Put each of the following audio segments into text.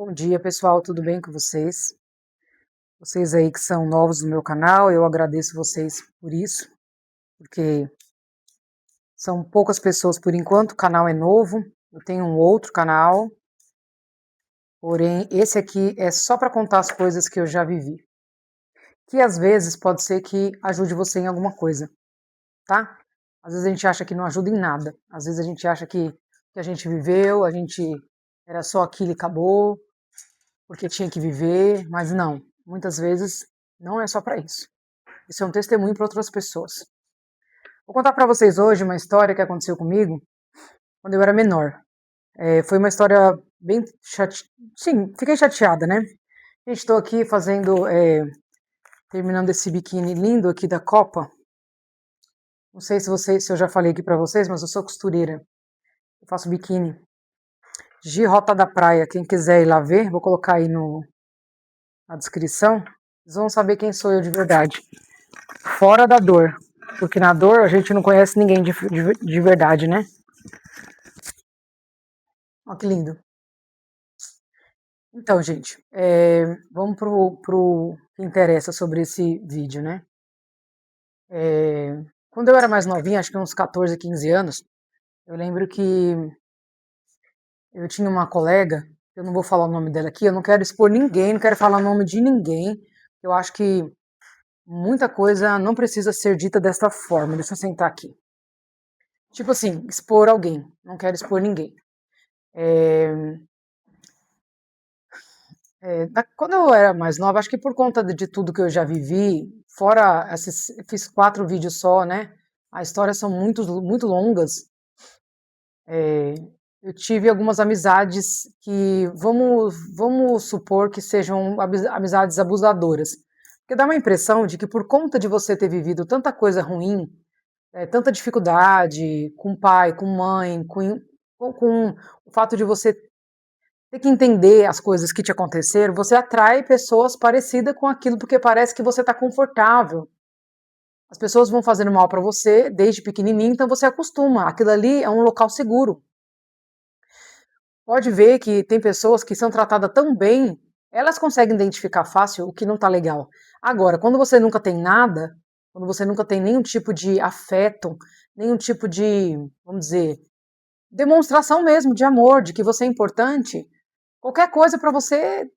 Bom dia, pessoal, tudo bem com vocês? Vocês aí que são novos no meu canal, eu agradeço vocês por isso, porque são poucas pessoas por enquanto, o canal é novo, eu tenho um outro canal, porém esse aqui é só para contar as coisas que eu já vivi, que às vezes pode ser que ajude você em alguma coisa, tá? Às vezes a gente acha que não ajuda em nada, às vezes a gente acha que a gente viveu, a gente era só aquilo e acabou, porque tinha que viver, mas não, muitas vezes não é só para isso. Isso é um testemunho para outras pessoas. Vou contar para vocês hoje uma história que aconteceu comigo quando eu era menor. Foi uma história bem Sim, fiquei chateada, né? Estou aqui terminando esse biquíni lindo aqui da Copa. Não sei se eu já falei aqui para vocês, mas eu sou costureira. Eu faço biquíni de Rota da Praia. Quem quiser ir lá ver, vou colocar aí na descrição. Vocês vão saber quem sou eu de verdade. Fora da dor. Porque na dor a gente não conhece ninguém de verdade, né? Olha que lindo. Então, gente, vamos pro que interessa sobre esse vídeo, né? Quando eu era mais novinha, acho que uns 14, 15 anos, eu lembro que eu tinha uma colega, eu não vou falar o nome dela aqui, eu não quero expor ninguém, não quero falar o nome de ninguém. Eu acho que muita coisa não precisa ser dita desta forma. Deixa eu sentar aqui. Tipo assim, expor alguém, não quero expor ninguém. Quando eu era mais nova, acho que por conta de tudo que eu já vivi, fiz 4 vídeos só, né? As histórias são muito longas. Eu tive algumas amizades que vamos supor que sejam amizades abusadoras. Porque dá uma impressão de que por conta de você ter vivido tanta coisa ruim, tanta dificuldade com pai, com mãe, com o fato de você ter que entender as coisas que te aconteceram, você atrai pessoas parecidas com aquilo, porque parece que você está confortável. As pessoas vão fazendo mal para você desde pequenininho, então você acostuma. Aquilo ali é um local seguro. Pode ver que tem pessoas que são tratadas tão bem, elas conseguem identificar fácil o que não está legal. Agora, quando você nunca tem nada, quando você nunca tem nenhum tipo de afeto, nenhum tipo de, vamos dizer, demonstração mesmo de amor, de que você é importante, qualquer coisa para você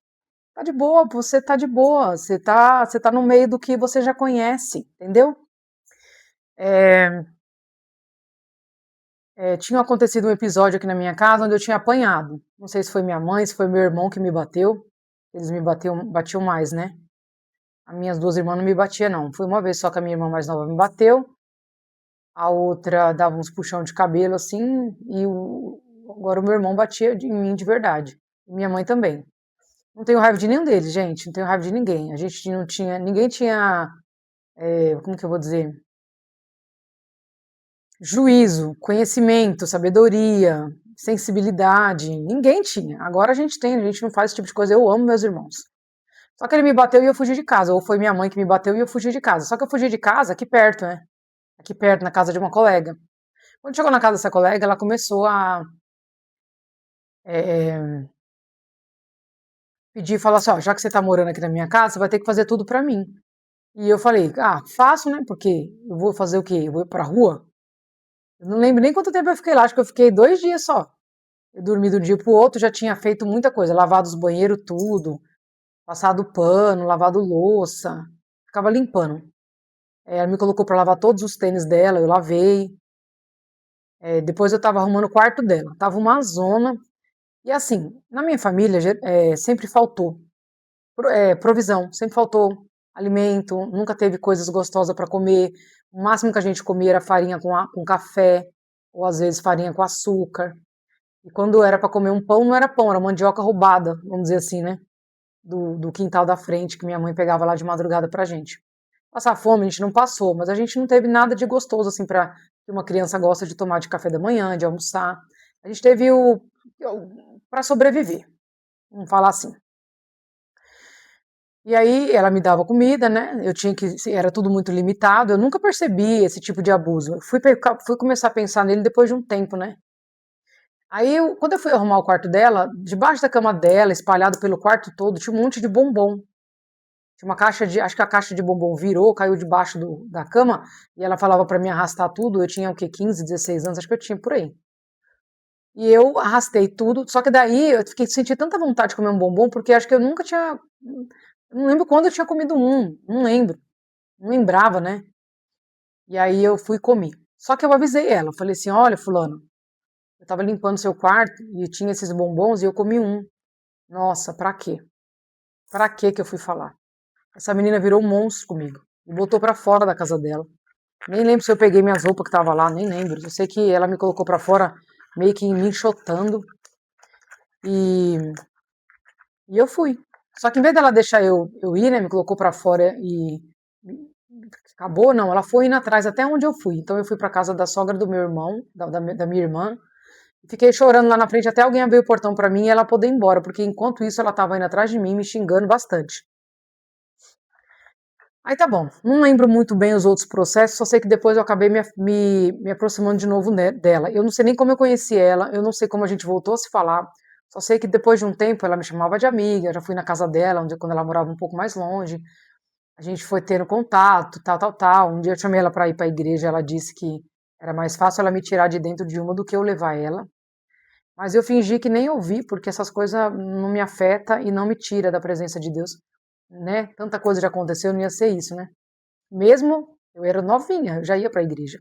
tá de boa, você tá de boa, você tá no meio do que você já conhece, entendeu? Tinha acontecido um episódio aqui na minha casa onde eu tinha apanhado. Não sei se foi minha mãe, se foi meu irmão que me bateu. Eles batiam mais, né? As minhas 2 irmãs não me batiam, não. Foi uma vez só que a minha irmã mais nova me bateu. A outra dava uns puxão de cabelo assim, agora o meu irmão batia em mim de verdade. E minha mãe também. Não tenho raiva de nenhum deles, gente. Não tenho raiva de ninguém. A gente não tinha, ninguém tinha, como que eu vou dizer? Juízo, conhecimento, sabedoria, sensibilidade. Ninguém tinha. Agora a gente tem, a gente não faz esse tipo de coisa. Eu amo meus irmãos. Só que ele me bateu e eu fugi de casa. Ou foi minha mãe que me bateu e eu fugi de casa. Só que eu fugi de casa aqui perto, né? Aqui perto, na casa de uma colega. Quando chegou na casa dessa colega, ela começou a é, pedir, falar assim, ó, já que você tá morando aqui na minha casa, você vai ter que fazer tudo pra mim. E eu falei, faço, né? Porque eu vou fazer o quê? Eu vou ir pra rua? Eu não lembro nem quanto tempo eu fiquei lá, acho que eu fiquei 2 dias só. Eu dormi de um dia pro outro, já tinha feito muita coisa, lavado os banheiros tudo, passado pano, lavado louça, ficava limpando. Ela me colocou pra lavar todos os tênis dela, eu lavei. Depois eu tava arrumando o quarto dela, tava uma zona. E assim, na minha família sempre faltou provisão, sempre faltou alimento, nunca teve coisas gostosas para comer. O máximo que a gente comia era farinha com café, ou às vezes farinha com açúcar. E quando era para comer um pão, não era pão, era mandioca roubada, vamos dizer assim, né? Do quintal da frente, que minha mãe pegava lá de madrugada pra gente. Passar fome a gente não passou, mas a gente não teve nada de gostoso, assim, para que uma criança gosta de tomar de café da manhã, de almoçar. A gente teve para sobreviver, vamos falar assim. E aí ela me dava comida, né? Era tudo muito limitado. Eu nunca percebi esse tipo de abuso. Fui começar a pensar nele depois de um tempo, né? Aí, quando eu fui arrumar o quarto dela, debaixo da cama dela, espalhado pelo quarto todo, tinha um monte de bombom. Tinha uma caixa de, acho que a caixa de bombom virou, caiu debaixo da cama, e ela falava pra mim arrastar tudo. Eu tinha o quê? 15, 16 anos, acho que eu tinha por aí. E eu arrastei tudo, só que daí eu fiquei senti tanta vontade de comer um bombom, porque acho que eu nunca tinha, não lembro quando eu tinha comido um, não lembro, não lembrava, né? E aí eu fui e comi. Só que eu avisei ela, eu falei assim, olha, fulano, eu tava limpando seu quarto e tinha esses bombons e eu comi um. Nossa, pra quê? Pra quê que eu fui falar? Essa menina virou um monstro comigo. Me botou pra fora da casa dela. Nem lembro se eu peguei minhas roupas que tava lá, nem lembro. Eu sei que ela me colocou pra fora meio que me enxotando e, e eu fui. Só que em vez dela deixar eu ir, né, me colocou pra fora e acabou, não, ela foi indo atrás até onde eu fui. Então eu fui pra casa da sogra do meu irmão, da minha irmã, e fiquei chorando lá na frente até alguém abrir o portão pra mim e ela poder ir embora, porque enquanto isso ela tava indo atrás de mim, me xingando bastante. Aí tá bom, não lembro muito bem os outros processos, só sei que depois eu acabei me aproximando de novo dela. Eu não sei nem como eu conheci ela, eu não sei como a gente voltou a se falar, só sei que depois de um tempo ela me chamava de amiga, eu já fui na casa dela, quando ela morava um pouco mais longe, a gente foi tendo contato, tal, tal, tal. Um dia eu chamei ela para ir para a igreja, ela disse que era mais fácil ela me tirar de dentro de uma do que eu levar ela. Mas eu fingi que nem ouvi, porque essas coisas não me afeta e não me tira da presença de Deus, né? Tanta coisa já aconteceu, não ia ser isso, né? Mesmo eu era novinha, eu já ia para a igreja.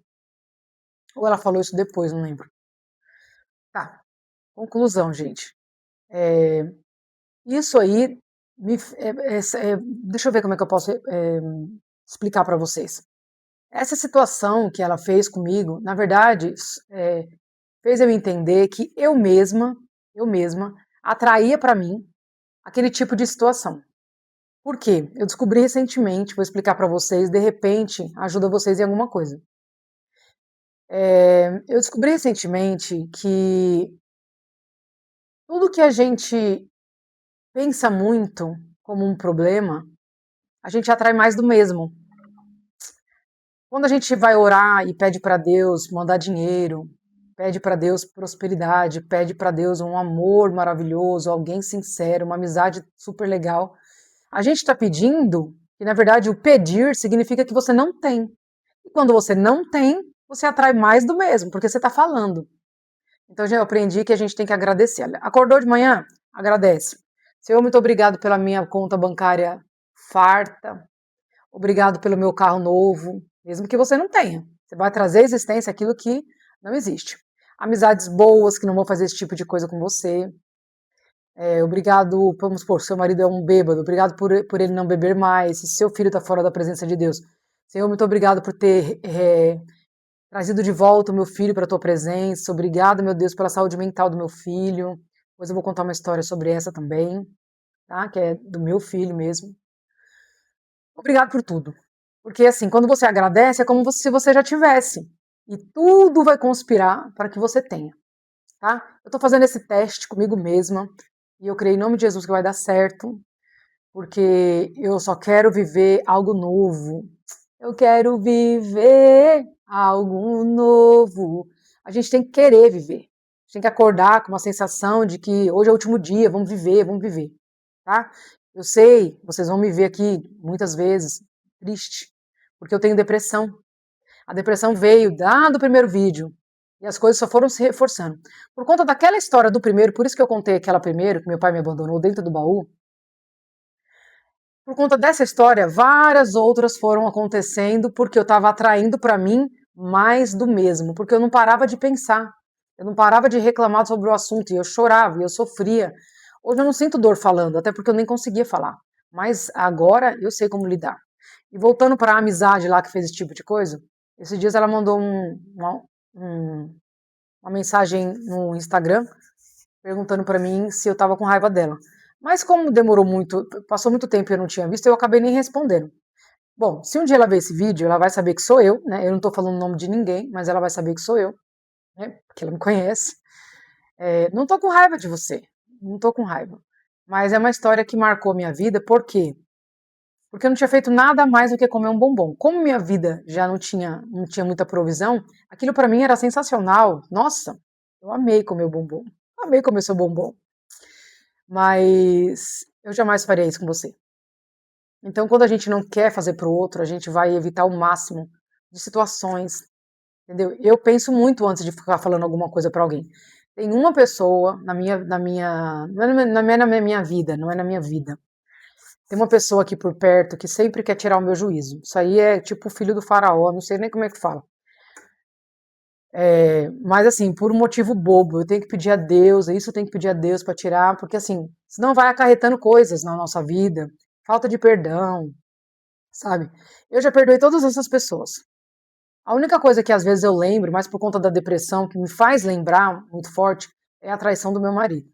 Ou ela falou isso depois, não lembro. Tá, conclusão, gente. É, isso aí, deixa eu ver como é que eu posso explicar para vocês. Essa situação que ela fez comigo, na verdade, fez eu entender que eu mesma, atraía para mim aquele tipo de situação. Por quê? Eu descobri recentemente, vou explicar para vocês, de repente ajuda vocês em alguma coisa. Eu descobri recentemente que tudo que a gente pensa muito como um problema, a gente atrai mais do mesmo. Quando a gente vai orar e pede para Deus mandar dinheiro, pede para Deus prosperidade, pede para Deus um amor maravilhoso, alguém sincero, uma amizade super legal, a gente está pedindo, e na verdade o pedir significa que você não tem. E quando você não tem, você atrai mais do mesmo, porque você está falando. Então já aprendi que a gente tem que agradecer. Acordou de manhã? Agradece. Senhor, muito obrigado pela minha conta bancária farta. Obrigado pelo meu carro novo, mesmo que você não tenha. Você vai trazer à existência aquilo que não existe. Amizades boas que não vão fazer esse tipo de coisa com você. Obrigado, vamos supor, seu marido é um bêbado, obrigado por ele não beber mais, se seu filho está fora da presença de Deus. Senhor, muito obrigado por ter trazido de volta o meu filho para a tua presença. Obrigado, meu Deus, pela saúde mental do meu filho. Depois eu vou contar uma história sobre essa também, tá? Que é do meu filho mesmo. Obrigado por tudo. Porque assim, quando você agradece, é como se você já tivesse. E tudo vai conspirar para que você tenha, tá? Eu tô fazendo esse teste comigo mesma e eu creio em nome de Jesus que vai dar certo, porque eu só quero viver algo novo. Eu quero viver algo novo. A gente tem que querer viver. A gente tem que acordar com uma sensação de que hoje é o último dia, vamos viver, tá? Eu sei, vocês vão me ver aqui muitas vezes triste, porque eu tenho depressão. A depressão veio lá do primeiro vídeo e as coisas só foram se reforçando. Por conta daquela história do primeiro, por isso que eu contei aquela primeiro, que meu pai me abandonou dentro do baú, por conta dessa história, várias outras foram acontecendo porque eu estava atraindo para mim mais do mesmo, porque eu não parava de pensar, eu não parava de reclamar sobre o assunto e eu chorava e eu sofria. Hoje eu não sinto dor falando, até porque eu nem conseguia falar, mas agora eu sei como lidar. E voltando para a amizade lá que fez esse tipo de coisa, esses dias ela mandou uma mensagem no Instagram perguntando para mim se eu estava com raiva dela. Mas como demorou muito, passou muito tempo e eu não tinha visto, eu acabei nem respondendo. Bom, se um dia ela ver esse vídeo, ela vai saber que sou eu, né? Eu não estou falando o nome de ninguém, mas ela vai saber que sou eu, né? Porque ela me conhece. Não estou com raiva de você, não estou com raiva. Mas é uma história que marcou minha vida, por quê? Porque eu não tinha feito nada mais do que comer um bombom. Como minha vida já não tinha muita provisão, aquilo para mim era sensacional. Nossa, Eu amei comer o bombom. Amei comer seu bombom. Mas eu jamais faria isso com você. Então, quando a gente não quer fazer pro outro, a gente vai evitar o máximo de situações, entendeu? Eu penso muito antes de ficar falando alguma coisa pra alguém. Tem uma pessoa não é na minha vida, não é na minha vida. Tem uma pessoa aqui por perto que sempre quer tirar o meu juízo. Isso aí é tipo o filho do faraó, não sei nem como é que fala. Mas assim, por um motivo bobo, eu tenho que pedir a Deus, isso eu tenho que pedir a Deus para tirar, porque assim, senão vai acarretando coisas na nossa vida, falta de perdão, sabe? Eu já perdoei todas essas pessoas. A única coisa que às vezes eu lembro, mas por conta da depressão, que me faz lembrar muito forte, é a traição do meu marido.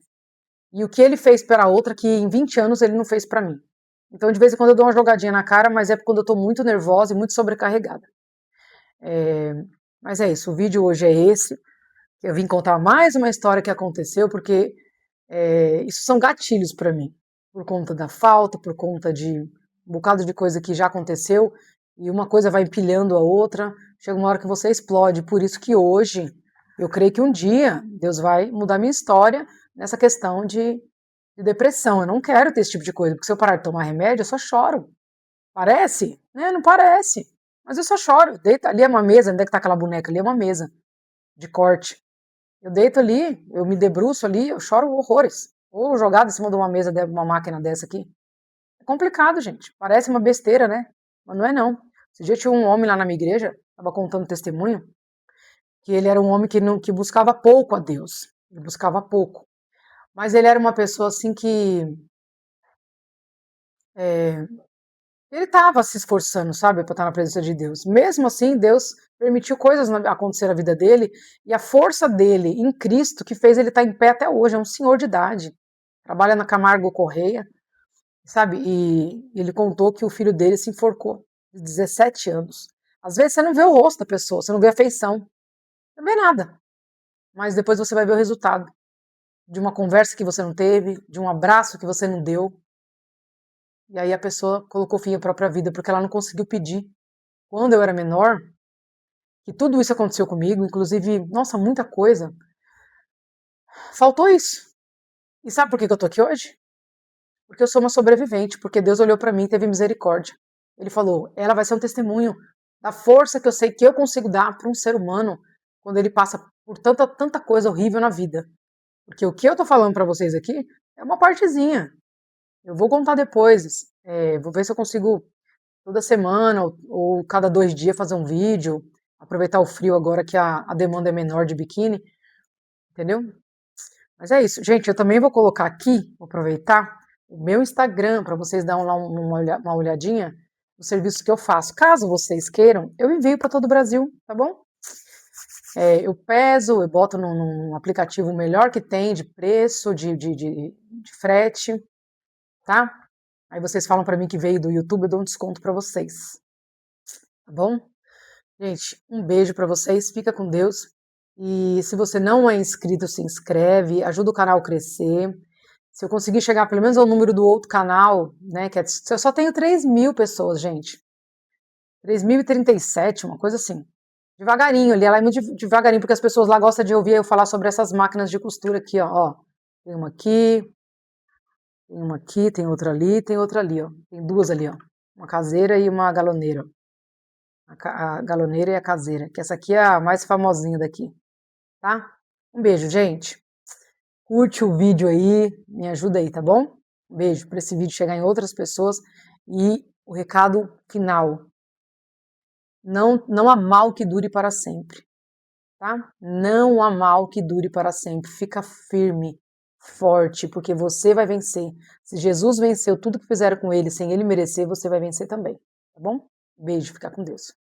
E o que ele fez para outra que em 20 anos ele não fez para mim. Então, de vez em quando eu dou uma jogadinha na cara, mas é quando eu tô muito nervosa e muito sobrecarregada. É, Mas é isso, o vídeo hoje é esse. Eu vim contar mais uma história que aconteceu, porque isso são gatilhos para mim, por conta da falta, por conta de um bocado de coisa que já aconteceu, e uma coisa vai empilhando a outra, chega uma hora que você explode. Por isso que hoje, eu creio que um dia Deus vai mudar minha história nessa questão de depressão. Eu não quero ter esse tipo de coisa, porque se eu parar de tomar remédio, eu só choro. Parece? Né? Não parece. Mas eu só choro. Deito, ali é uma mesa, onde é que tá aquela boneca? Ali é uma mesa de corte. Eu deito ali, eu me debruço ali, eu choro horrores. Ou jogado em cima de uma mesa, de uma máquina dessa aqui. É complicado, gente. Parece uma besteira, né? Mas não é não. Esse dia tinha um homem lá na minha igreja, estava contando testemunho, que ele era um homem que buscava pouco a Deus. Ele buscava pouco. Mas ele era uma pessoa assim que é, ele estava se esforçando, sabe, para estar na presença de Deus. Mesmo assim, Deus permitiu coisas acontecer na vida dele e a força dele em Cristo que fez ele estar em pé até hoje. É um senhor de idade, trabalha na Camargo Correia, sabe? E ele contou que o filho dele se enforcou, de 17 anos. Às vezes você não vê o rosto da pessoa, você não vê a feição, não vê nada. Mas depois você vai ver o resultado de uma conversa que você não teve, de um abraço que você não deu. E aí a pessoa colocou fim à própria vida porque ela não conseguiu pedir. Quando eu era menor, que tudo isso aconteceu comigo, inclusive, nossa, muita coisa, faltou isso. E sabe por que eu tô aqui hoje? Porque eu sou uma sobrevivente, porque Deus olhou para mim e teve misericórdia. Ele falou: ela vai ser um testemunho da força que eu sei que eu consigo dar para um ser humano quando ele passa por tanta coisa horrível na vida. Porque o que eu tô falando para vocês aqui é uma partezinha. Eu vou contar depois. Vou ver se eu consigo toda semana ou cada 2 dias fazer um vídeo, aproveitar o frio agora que a demanda é menor de biquíni, entendeu? Mas é isso. Gente, eu também vou colocar aqui, vou aproveitar, o meu Instagram para vocês darem lá uma olhadinha no serviço que eu faço. Caso vocês queiram, eu envio para todo o Brasil, tá bom? Eu peso, eu boto num aplicativo melhor que tem de preço, de frete, tá? Aí vocês falam para mim que veio do YouTube, eu dou um desconto para vocês, tá bom? Gente, um beijo para vocês, fica com Deus. E se você não é inscrito, se inscreve, ajuda o canal a crescer. Se eu conseguir chegar pelo menos ao número do outro canal, né, eu só tenho 3.000 pessoas, gente. 3.037, uma coisa assim. Devagarinho ali, ela é muito devagarinho, porque as pessoas lá gostam de ouvir eu falar sobre essas máquinas de costura aqui, ó. Tem uma aqui, tem uma aqui, tem outra ali, ó. Tem duas ali, ó. Uma caseira e uma galoneira. A galoneira e a caseira, que essa aqui é a mais famosinha daqui, tá? Um beijo, gente. Curte o vídeo aí, me ajuda aí, tá bom? Um beijo para esse vídeo chegar em outras pessoas. E o recado final: não há mal que dure para sempre, tá? Não há mal que dure para sempre. Fica firme, forte, porque você vai vencer. Se Jesus venceu tudo que fizeram com ele sem ele merecer, você vai vencer também, tá bom? Beijo, fica com Deus.